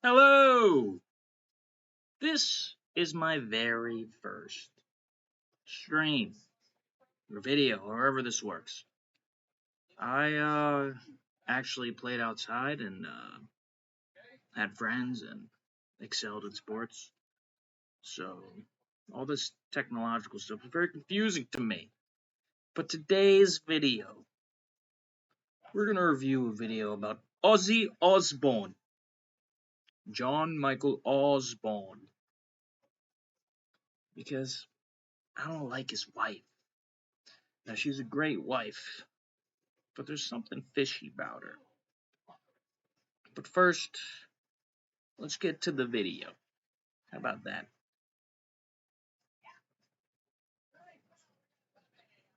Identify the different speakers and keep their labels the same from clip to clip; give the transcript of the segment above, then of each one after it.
Speaker 1: Hello! This is my very first stream or video, however this works. I actually played outside and had friends and excelled in sports. So all this technological stuff is very confusing to me. But today's video, we're going to review a video about Ozzy Osbourne. John Michael Osbourne. Because I don't like his wife. Now, she's a great wife, but there's something fishy about her. But first, let's get to the video. How about that?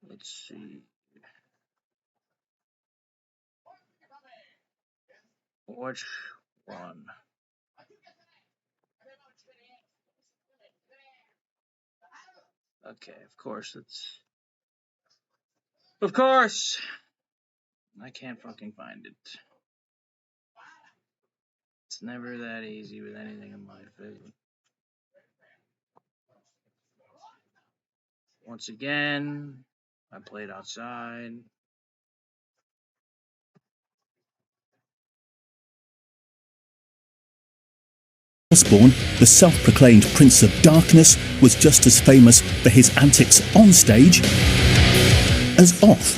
Speaker 1: Let's see. Which one? Okay, of course, Of course! I can't fucking find it. It's never that easy with anything in life, is it? Once again, I played outside.
Speaker 2: Osbourne, the self-proclaimed Prince of Darkness, was just as famous for his antics on stage as off.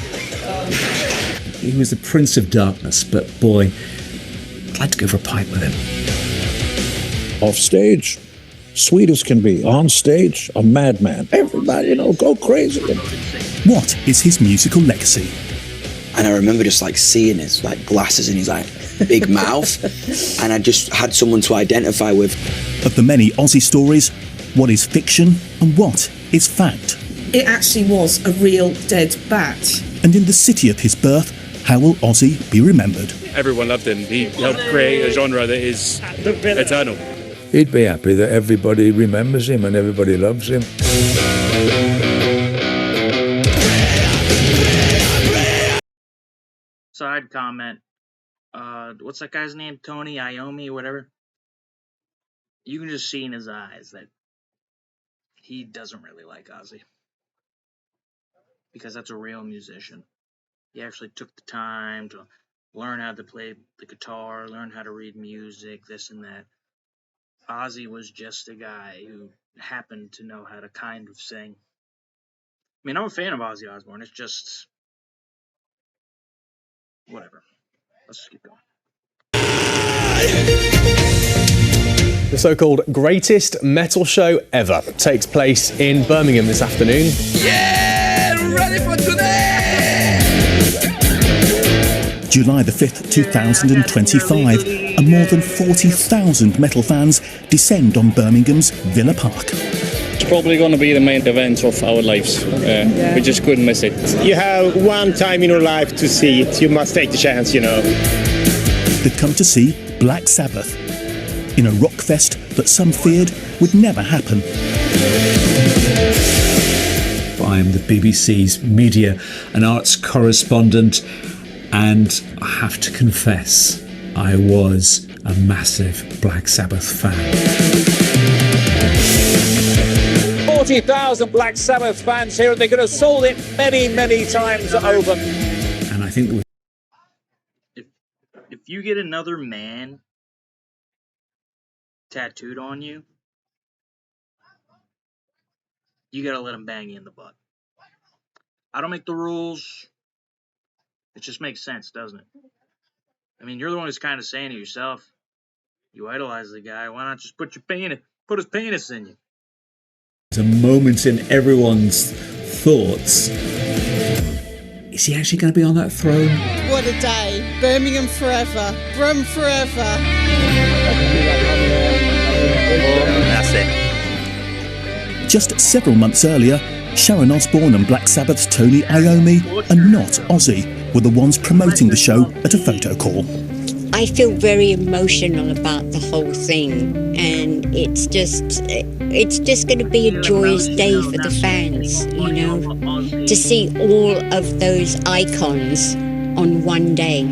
Speaker 3: He was the Prince of Darkness, but boy, I'd like to go for a pint with him.
Speaker 4: Off stage, sweet as can be. On stage, a madman. Everybody, go crazy.
Speaker 2: What is his musical legacy?
Speaker 5: And I remember just seeing his glasses in his big mouth, and I just had someone to identify with.
Speaker 2: Of the many Ozzy stories, what is fiction and what is fact?
Speaker 6: It actually was a real dead bat.
Speaker 2: And in the city of his birth, how will Ozzy be remembered?
Speaker 7: Everyone loved him. He helped create a genre that is eternal.
Speaker 4: He'd be happy that everybody remembers him and everybody loves him.
Speaker 1: Side comment. What's that guy's name? Tony Iommi, whatever. You can just see in his eyes that he doesn't really like Ozzy. Because that's a real musician. He actually took the time to learn how to play the guitar, learn how to read music, this and that. Ozzy was just a guy who happened to know how to kind of sing. I mean, I'm a fan of Ozzy Osbourne. It's just whatever. Let's just keep going.
Speaker 8: The so-called greatest metal show ever takes place in Birmingham this afternoon.
Speaker 9: Yeah, ready for today!
Speaker 2: July the 5th, 2025, and more than 40,000 metal fans descend on Birmingham's Villa Park.
Speaker 7: It's probably going to be the main event of our lives. We just couldn't miss it.
Speaker 10: You have one time in your life to see it. You must take the chance,
Speaker 2: They've come to see Black Sabbath in a rock fest that some feared would never happen.
Speaker 3: I'm the BBC's media and arts correspondent, and I have to confess, I was a massive Black Sabbath fan.
Speaker 10: 40,000 Black Sabbath fans here, and they could have sold it many, many times over.
Speaker 3: And I think there was
Speaker 1: If you get another man tattooed on you, you gotta let him bang you in the butt. I don't make the rules. It just makes sense, doesn't it? I mean, you're the one who's kind of saying to yourself, you idolize the guy, why not just put his penis in you?
Speaker 3: a moment in everyone's thoughts. Is he actually going to be on that throne?
Speaker 11: What a day. Birmingham forever. Brum forever.
Speaker 1: That's it.
Speaker 2: Just several months earlier, Sharon Osbourne and Black Sabbath's Tony Iommi, and not Ozzy, were the ones promoting the show at a photo call.
Speaker 12: I feel very emotional about the whole thing, and it's just going to be a joyous day for the fans, you know, to see all of those icons on one day.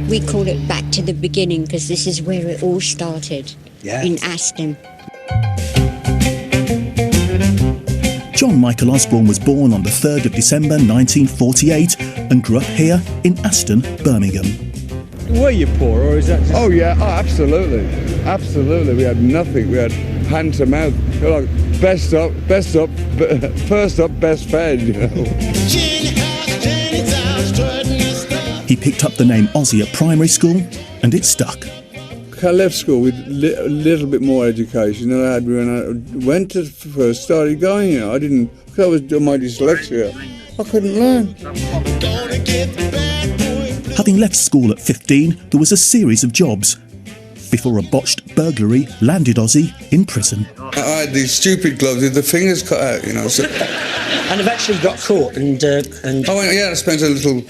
Speaker 12: We call it Back to the Beginning because this is where it all started, in Aston.
Speaker 2: John Michael Osborne was born on the 3rd of December 1948 and grew up here in Aston, Birmingham.
Speaker 13: Were you poor, or is that just... Oh, yeah, absolutely. Absolutely. We had nothing. We had hand to mouth. Like, best up, first up, best fed, you know.
Speaker 2: He picked up the name Ozzy at primary school, and it stuck.
Speaker 13: I left school with a little bit more education than I had when I went to first started going. You know, I was doing my dyslexia. I couldn't learn.
Speaker 2: Having left school at 15, there was a series of jobs before a botched burglary landed Ozzy in prison.
Speaker 13: I had these stupid gloves with the fingers cut out, you know. So.
Speaker 14: And eventually got caught and...
Speaker 13: I spent a little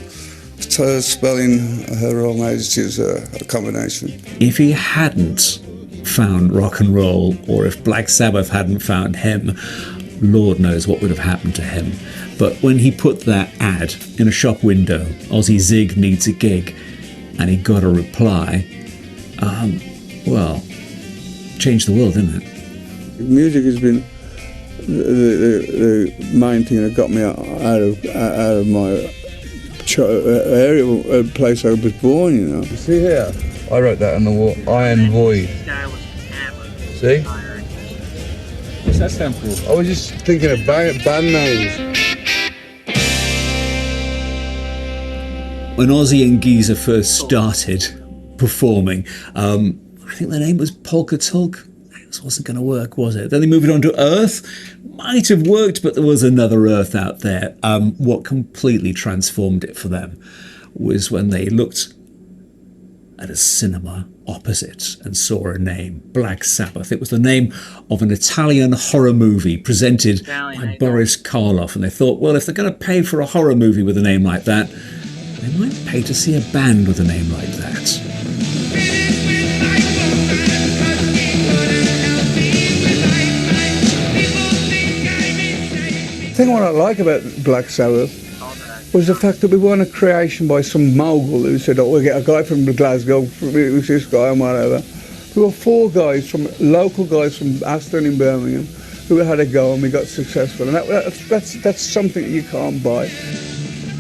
Speaker 13: spell in Her Royal Majesty's accommodation.
Speaker 3: If he hadn't found rock and roll, or if Black Sabbath hadn't found him, Lord knows what would have happened to him. But when he put that ad in a shop window, Ozzy Zig needs a gig, and he got a reply, changed the world, didn't it?
Speaker 13: Music has been the main thing that got me out of my area, place I was born, you know. You see here, I wrote that on the wall, Iron Void. See?
Speaker 14: What's that stand for?
Speaker 13: I was just thinking of band names.
Speaker 3: When Ozzy and Geezer first started performing, I think the name was Polka Tulk. This wasn't going to work, was it? Then they moved on to Earth. Might have worked, but there was another Earth out there. What completely transformed it for them was when they looked at a cinema opposite and saw a name, Black Sabbath. It was the name of an Italian horror movie presented by Boris Karloff, and they thought, well, if they're going to pay for a horror movie with a name like that, they might pay to see a band with a name like that.
Speaker 13: The thing what I like about Black Sabbath was the fact that we weren't a creation by some mogul who said, oh, we'll get a guy from Glasgow, it was this guy and whatever. We were four guys, local guys from Aston in Birmingham, who had a go and we got successful. And that's something that you can't buy.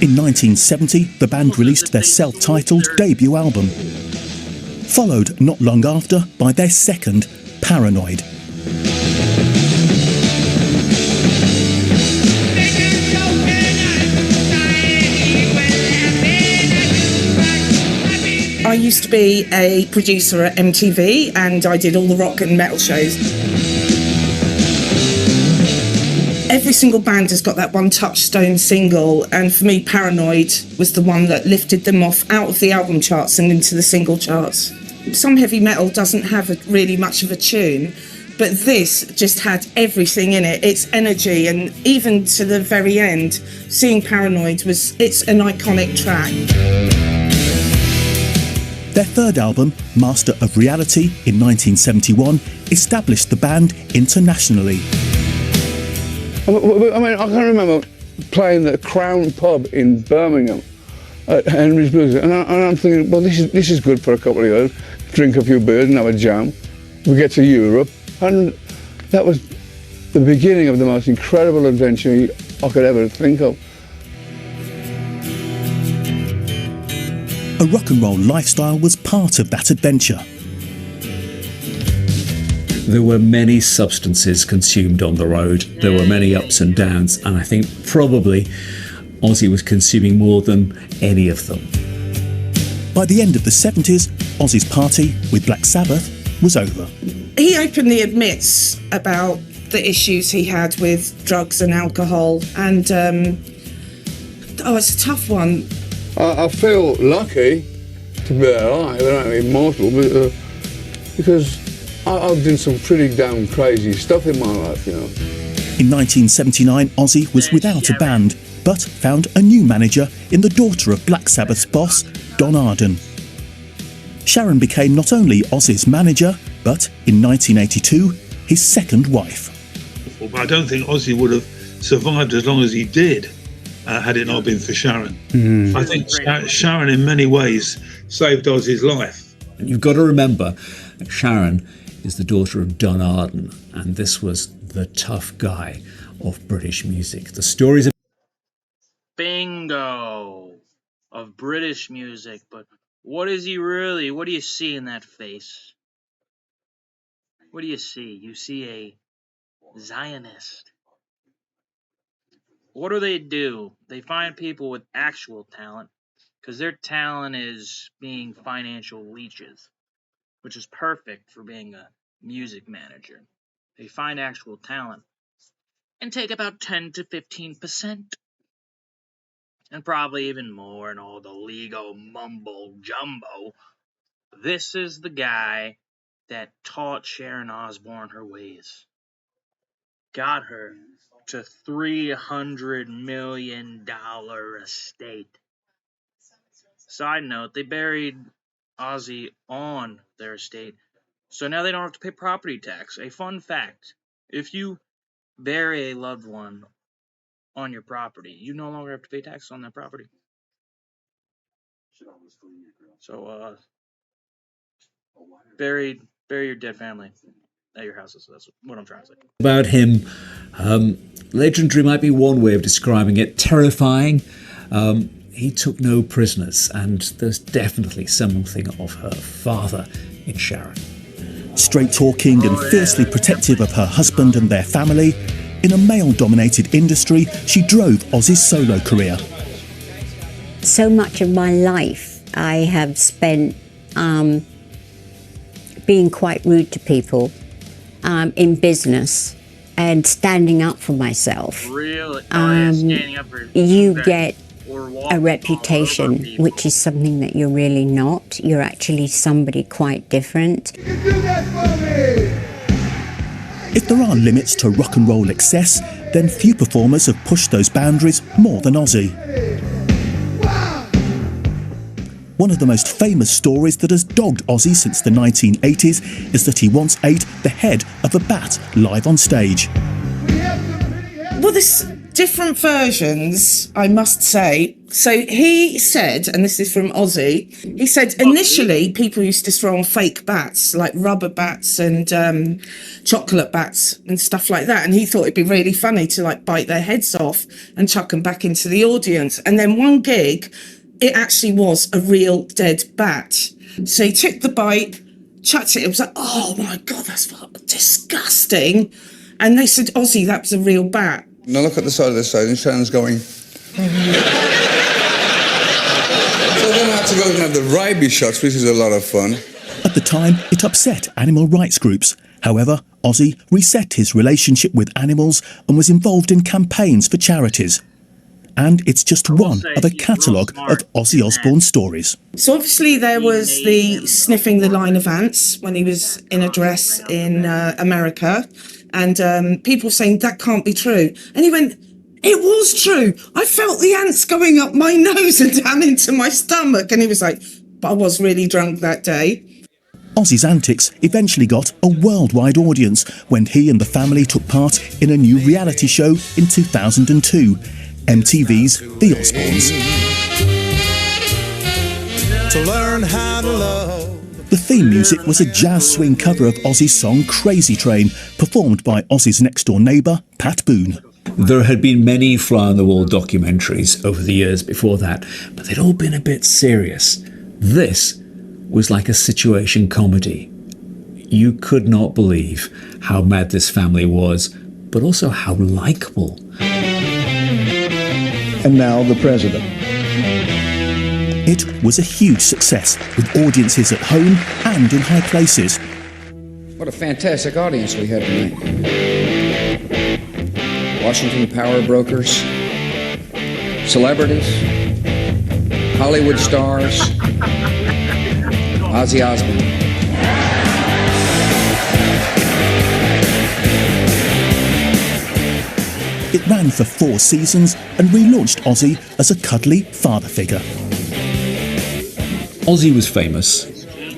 Speaker 2: In 1970, the band released their self-titled debut album, followed not long after by their second, Paranoid.
Speaker 6: I used to be a producer at MTV and I did all the rock and metal shows. Every single band has got that one touchstone single, and for me Paranoid was the one that lifted them off out of the album charts and into the single charts. Some heavy metal doesn't have really much of a tune, but this just had everything in it, its energy, and even to the very end, seeing Paranoid it's an iconic track.
Speaker 2: Their third album, Master of Reality, in 1971, established the band internationally.
Speaker 13: I mean, I can remember playing the Crown pub in Birmingham at Henry's Blues, and I'm thinking, well, this is good for a couple of years. Drink a few beers and have a jam. We get to Europe, and that was the beginning of the most incredible adventure I could ever think of.
Speaker 2: A rock and roll lifestyle was part of that adventure.
Speaker 3: There were many substances consumed on the road. There were many ups and downs, and I think probably Ozzy was consuming more than any of them.
Speaker 2: By the end of the 70s, Ozzy's party with Black Sabbath was over.
Speaker 6: He openly admits about the issues he had with drugs and alcohol, and it's a tough one.
Speaker 13: I feel lucky to be alive, I'm not immortal, but, because I've done some pretty damn crazy stuff in my life, you know.
Speaker 2: In 1979, Ozzy was without a band, but found a new manager in the daughter of Black Sabbath's boss, Don Arden. Sharon became not only Ozzy's manager, but in 1982, his second wife.
Speaker 15: But I don't think Ozzy would have survived as long as he did had it not been for Sharon.
Speaker 3: Mm.
Speaker 15: I think Sharon, in many ways, saved Ozzy's life.
Speaker 3: And you've got to remember that Sharon is the daughter of Don Arden, and this was the tough guy of British music. The stories of
Speaker 1: Bingo of British music, but what is he really? What do you see in that face? What do you see? You see a Zionist. What do? They find people with actual talent, because their talent is being financial leeches, which is perfect for being a music manager. They find actual talent and take about 10 to 15%. And probably even more and all the legal mumbo jumbo. This is the guy that taught Sharon Osbourne her ways. Got her to $300 million estate. Side note, they buried Ozzy on their estate, so now they don't have to pay property tax. A fun fact, if you bury a loved one on your property, you no longer have to pay tax on that property. So, bury your dead family at your houses. That's what I'm trying to say.
Speaker 3: about him, legendary might be one way of describing it, terrifying. He took no prisoners, and there's definitely something of her father in Sharon.
Speaker 2: Straight-talking and fiercely protective of her husband and their family, in a male-dominated industry, she drove Ozzy's solo career.
Speaker 12: So much of my life I have spent being quite rude to people in business and standing up for myself.
Speaker 1: Really? Standing up for
Speaker 12: you get a reputation, which is something that you're really not. You're actually somebody quite different.
Speaker 2: If there are limits to rock and roll excess, then few performers have pushed those boundaries more than Ozzy. One of the most famous stories that has dogged Ozzy since the 1980s is that he once ate the head of a bat live on stage.
Speaker 6: Well, there's different versions, I must say. So he said, and this is from Ozzy, he said initially people used to throw on fake bats, like rubber bats and chocolate bats and stuff like that. And he thought it'd be really funny to like bite their heads off and chuck them back into the audience. And then one gig, it actually was a real dead bat. So he took the bite, chucked it. It was like, oh my God, that's disgusting. And they said, Ozzy, that was a real bat.
Speaker 13: Now look at the side of the stage and Sharon's going. So then I had to go and have the rabies shots, which is a lot of fun.
Speaker 2: At the time, it upset animal rights groups. However, Ozzy reset his relationship with animals and was involved in campaigns for charities. And it's just one of a catalogue of Ozzy Osbourne stories.
Speaker 6: So obviously there was the sniffing the line of ants when he was in a dress in America. And people saying, that can't be true. And he went, it was true. I felt the ants going up my nose and down into my stomach. And he was like, but I was really drunk that day.
Speaker 2: Ozzy's antics eventually got a worldwide audience when he and the family took part in a new reality show in 2002, MTV's The Osbournes.
Speaker 9: To learn how to love.
Speaker 2: The theme music was a jazz swing cover of Ozzy's song Crazy Train, performed by Ozzy's next-door neighbour, Pat Boone.
Speaker 3: There had been many fly-on-the-wall documentaries over the years before that, but they'd all been a bit serious. This was like a situation comedy. You could not believe how mad this family was, but also how likeable.
Speaker 4: And now the president.
Speaker 2: It was a huge success, with audiences at home and in high places.
Speaker 16: What a fantastic audience we had tonight. Washington power brokers, celebrities, Hollywood stars, Ozzy Osbourne.
Speaker 2: It ran for 4 seasons and relaunched Ozzy as a cuddly father figure.
Speaker 3: Ozzy was famous.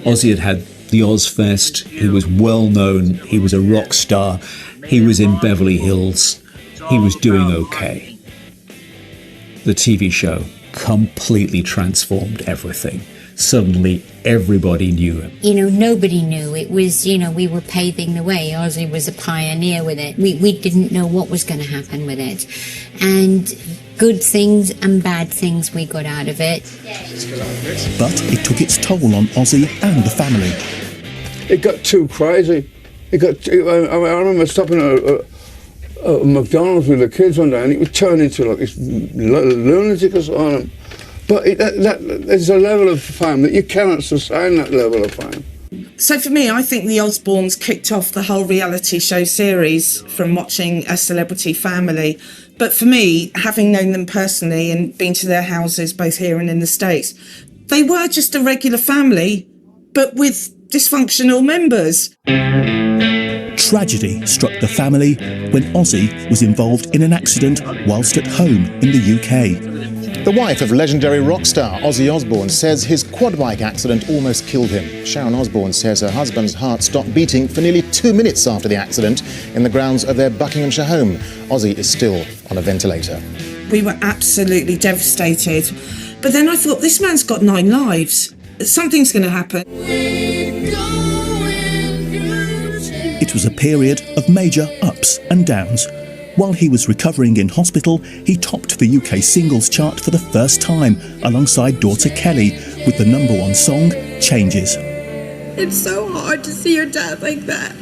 Speaker 3: Ozzy had had the Ozfest. He was well known. He was a rock star. He was in Beverly Hills. He was doing okay. the TV show completely transformed everything. Suddenly, everybody knew him.
Speaker 12: You know, nobody knew. It was, you know, we were paving the way. Ozzy was a pioneer with it. We didn't know what was going to happen with it. And good things and bad things we got out of it.
Speaker 2: But it took its toll on Ozzy and the family.
Speaker 13: It got too crazy. I remember stopping at a McDonald's with the kids one day, and it would turn into like this lunatic asylum. But there's a level of fame that you cannot sustain that level of fame.
Speaker 6: So for me, I think the Osbournes kicked off the whole reality show series from watching A Celebrity Family. But for me, having known them personally and been to their houses both here and in the States, they were just a regular family, but with dysfunctional members.
Speaker 2: Tragedy struck the family when Ozzy was involved in an accident whilst at home in the UK.
Speaker 17: The wife of legendary rock star Ozzy Osbourne says his quad bike accident almost killed him. Sharon Osbourne says her husband's heart stopped beating for nearly 2 minutes after the accident in the grounds of their Buckinghamshire home. Ozzy is still on a ventilator.
Speaker 6: We were absolutely devastated. But then I thought, this man's got 9 lives. Something's going to happen.
Speaker 2: It was a period of major ups and downs. While he was recovering in hospital, he topped the UK singles chart for the first time alongside daughter Kelly with the #1 song, Changes.
Speaker 11: It's so hard to see your dad like that.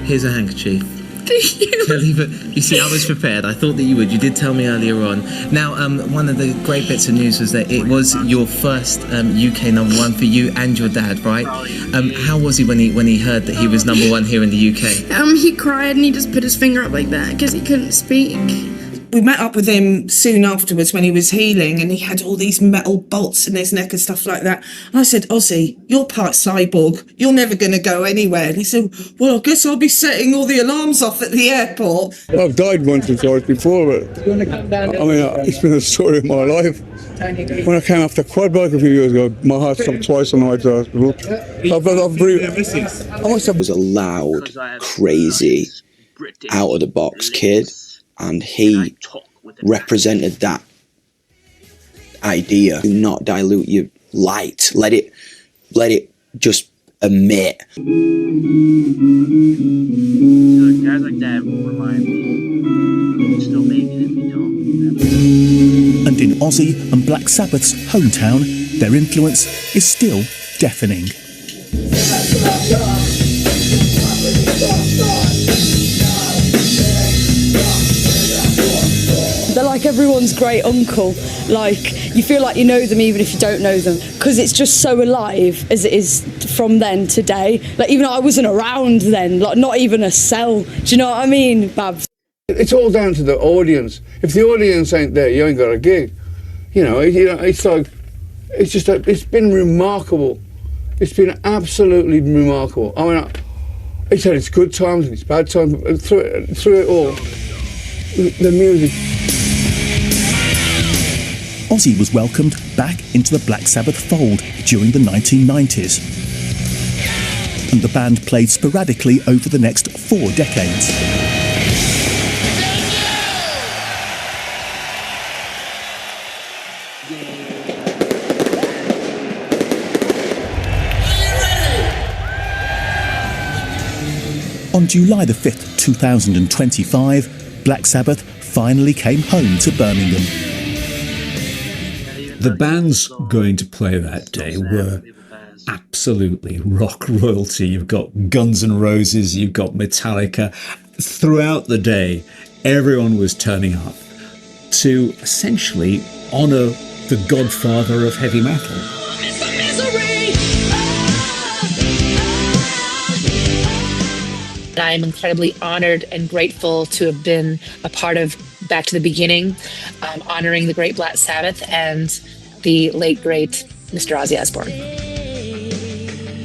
Speaker 18: Here's a handkerchief.
Speaker 11: Thank you.
Speaker 18: Kelly, but you see, I was prepared. I thought that you would. You did tell me earlier on. Now, one of the great bits of news was that it was your first UK #1 for you and your dad, right? How was he when he heard that he was #1 here in the UK?
Speaker 11: He cried and he just put his finger up like that because he couldn't speak.
Speaker 6: We met up with him soon afterwards when he was healing, and he had all these metal bolts in his neck and stuff like that. And I said, Ozzy, you're part cyborg. You're never going to go anywhere. And he said, well, I guess I'll be setting all the alarms off at the airport.
Speaker 13: I've died once or twice before, but it's been a story of my life. When I came off the quad bike a few years ago, my heart stopped twice on the way to the hospital.
Speaker 5: I was a loud, crazy, out-of-the-box kid. And he represented that idea. Do not dilute your light. Let it just emit.
Speaker 1: Guys like that remind me you can still make it if you don't.
Speaker 2: And in Ozzy and Black Sabbath's hometown, their influence is still deafening.
Speaker 19: They're like everyone's great uncle. Like, you feel like you know them even if you don't know them, because it's just so alive as it is from then today. Like, even I wasn't around then, like not even a cell. Do you know what I mean, Babs?
Speaker 13: It's all down to the audience. If the audience ain't there, you ain't got a gig. It's like, it's been remarkable. It's been absolutely remarkable. I mean, it's had its good times and its bad times, but through it all, the music.
Speaker 2: Ozzy was welcomed back into the Black Sabbath fold during the 1990s. And the band played sporadically over the next 4 decades. On July the 5th, 2025, Black Sabbath finally came home to Birmingham.
Speaker 3: The bands going to play that day were absolutely rock royalty. You've got Guns N' Roses, you've got Metallica. Throughout the day, everyone was turning up to essentially honour the godfather of heavy metal.
Speaker 20: I am incredibly honored and grateful to have been a part of Back to the Beginning, honoring the great Black Sabbath and the late, great Mr. Ozzy Osbourne.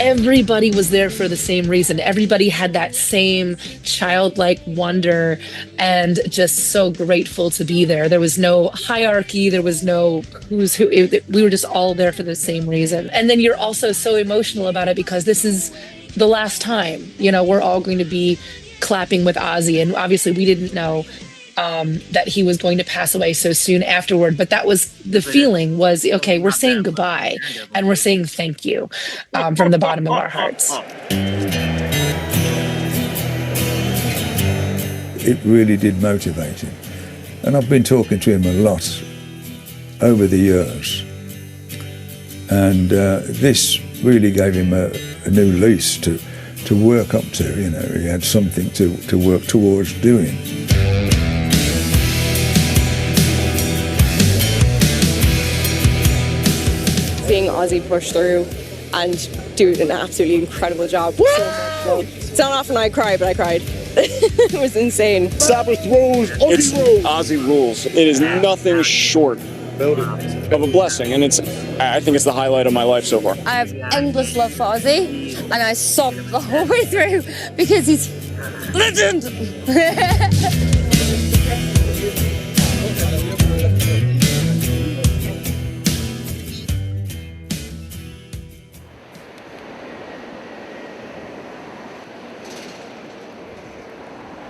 Speaker 20: Everybody was there for the same reason. Everybody had that same childlike wonder and just so grateful to be there. There was no hierarchy. There was no who's who. We were just all there for the same reason. And then you're also so emotional about it because this is the last time, we're all going to be clapping with Ozzy. And obviously we didn't know that he was going to pass away so soon afterward. But that was the feeling was, okay, we're saying goodbye and we're saying thank you from the bottom of our hearts.
Speaker 13: It really did motivate him. And I've been talking to him a lot over the years. And this really gave him a new lease to work up to. You know, he had something to work towards doing.
Speaker 19: Seeing Ozzy push through and do an absolutely incredible job. It's not often I cry, but I cried. It was insane.
Speaker 10: Sabbath rules, Ozzy rules. Ozzy rules. It is nothing short of a blessing, and I think it's the highlight of my life so far.
Speaker 19: I have endless love for Ozzy, and I sobbed the whole way through because he's legend.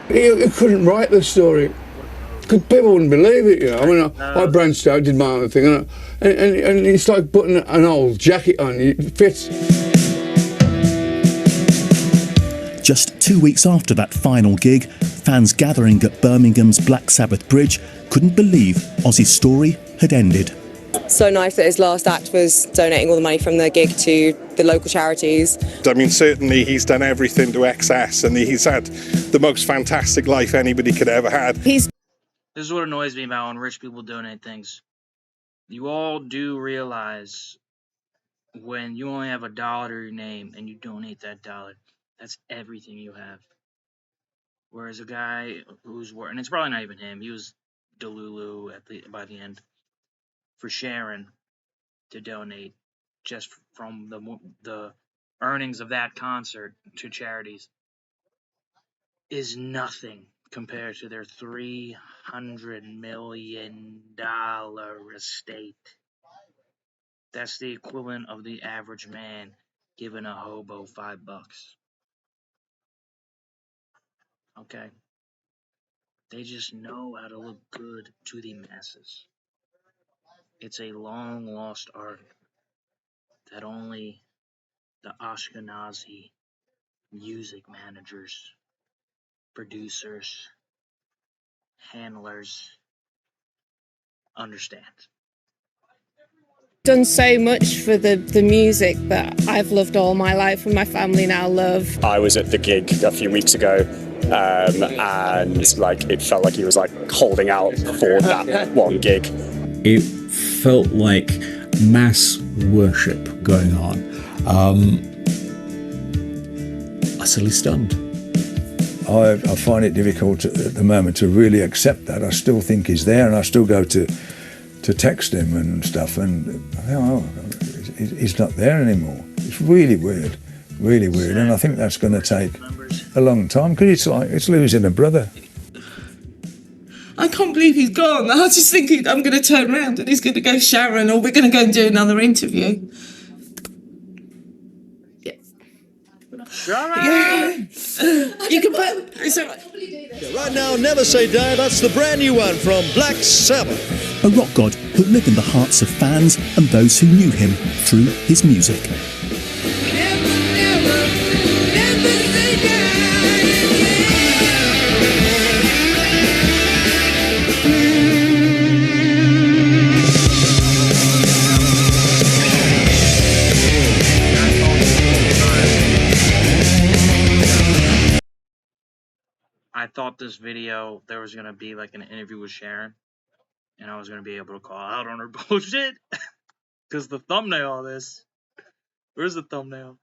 Speaker 13: He couldn't write the story. People wouldn't believe it, you know. I mean, I branched out, did my own thing, and it's like putting an old jacket on. It fits.
Speaker 2: Just 2 weeks after that final gig, fans gathering at Birmingham's Black Sabbath Bridge couldn't believe Ozzy's story had ended.
Speaker 19: So nice that his last act was donating all the money from the gig to the local charities.
Speaker 9: I mean, certainly he's done everything to excess, and he's had the most fantastic life anybody could ever had.
Speaker 1: This is what annoys me about when rich people donate things. You all do realize when you only have $1 to your name and you donate that $1, that's everything you have. Whereas a guy who's and it's probably not even him, he was Delulu by the end, for Sharon to donate just from the earnings of that concert to charities is nothing compared to their $300 million estate. That's the equivalent of the average man giving a hobo $5. Okay? They just know how to look good to the masses. It's a long lost art that only the Ashkenazi music managers, producers, handlers understand.
Speaker 11: Done so much for the music that I've loved all my life and my family now love.
Speaker 10: I was at the gig a few weeks ago, and like it felt like he was like holding out for that one gig.
Speaker 3: It felt like mass worship going on. Utterly stunned.
Speaker 13: I find it difficult at the moment to really accept that. I still think he's there, and I still go to text him and stuff, and he's not there anymore. It's really weird, and I think that's going to take a long time, because it's losing a brother.
Speaker 6: I can't believe he's gone. I was just thinking I'm going to turn around and he's going to go, Sharon, or we're going to go and do another interview.
Speaker 1: Sharon!
Speaker 6: You can put... It's all right.
Speaker 9: Right now, Never Say Die, that's the brand new one from Black Sabbath.
Speaker 2: A rock god who lived in the hearts of fans and those who knew him through his music.
Speaker 1: I thought this video, there was going to be like an interview with Sharon, and I was going to be able to call out on her bullshit. Because the thumbnail of this, where's the thumbnail?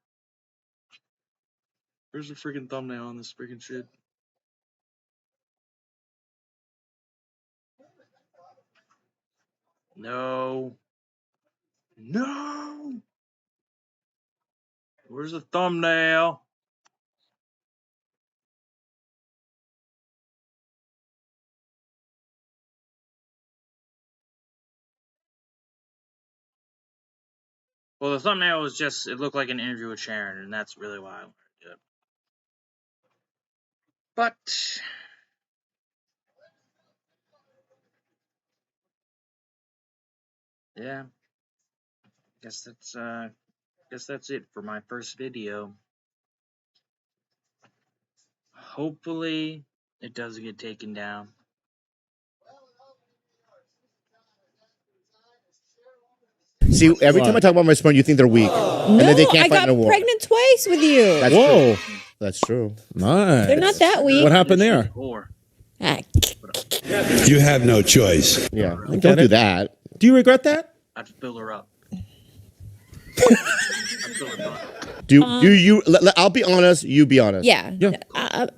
Speaker 1: Where's the freaking thumbnail on this freaking shit? No. Where's the thumbnail? Well, the thumbnail was just, it looked like an interview with Sharon, and that's really why I wanted to do it. But yeah, guess that's it for my first video. Hopefully, it doesn't get taken down.
Speaker 21: See, every time I talk about my sperm, you think they're weak. And then they can't
Speaker 22: I
Speaker 21: fight
Speaker 22: got
Speaker 21: in a war.
Speaker 22: pregnant twice with you.
Speaker 21: That's
Speaker 23: Whoa.
Speaker 21: true. That's true.
Speaker 23: Nice.
Speaker 22: They're not that weak.
Speaker 23: What happened there?
Speaker 22: Ah,
Speaker 15: You have no choice.
Speaker 21: Yeah.
Speaker 23: I
Speaker 21: Don't
Speaker 23: get
Speaker 21: do
Speaker 23: it.
Speaker 21: that.
Speaker 23: Do you regret that?
Speaker 1: I'd fill her up.
Speaker 21: I'll be honest, you be honest.
Speaker 24: Yeah.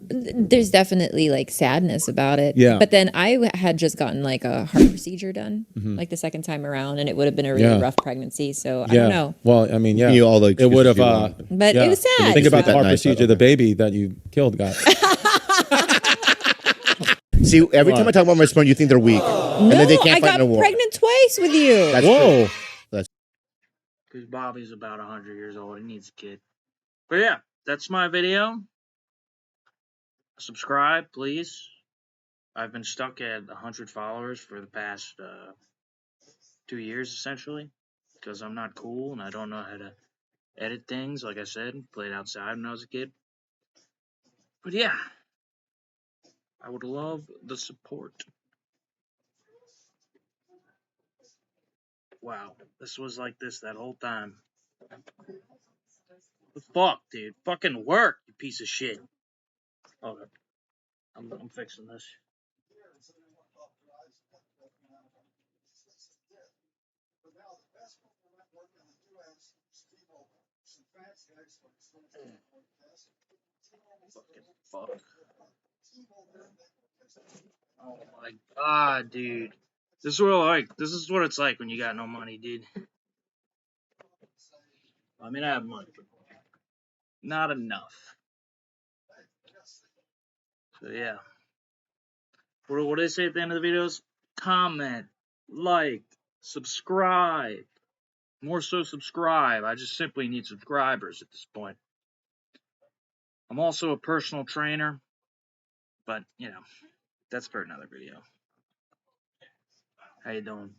Speaker 24: There's definitely like sadness about it.
Speaker 21: Yeah.
Speaker 24: But then I had just gotten like a heart procedure done,
Speaker 23: Mhm.
Speaker 24: like the second time around, and it would have been a really rough pregnancy. So I don't know.
Speaker 23: Well, I mean, yeah.
Speaker 21: You all the
Speaker 23: it would have.
Speaker 21: excuses you want.
Speaker 24: But it was sad.
Speaker 23: Think about the
Speaker 21: That
Speaker 23: heart
Speaker 21: nice,
Speaker 23: procedure the baby that you killed got.
Speaker 21: See, every time I talk about my sperm, you think they're weak. And then they can't
Speaker 22: I
Speaker 21: fight
Speaker 22: got
Speaker 21: in a war.
Speaker 22: pregnant twice with you.
Speaker 21: That's
Speaker 23: Whoa.
Speaker 21: true. That's
Speaker 1: Because Bobby's about 100 years old. He needs a kid. But yeah, that's my video. Subscribe, please. I've been stuck at 100 followers for the past 2 years, essentially. Because I'm not cool and I don't know how to edit things. Like I said, played outside when I was a kid. But yeah, I would love the support. Wow, this was like this that whole time. The fuck, dude? Fucking work, you piece of shit. Okay, I'm fixing this. Fucking fuck. Oh my god, dude. This is what it's like when you got no money, dude. I mean, I have money, but not enough. So yeah. What do I say at the end of the videos? Comment, like, subscribe. More so subscribe. I just simply need subscribers at this point. I'm also a personal trainer, but, you know, that's for another video. How you doing?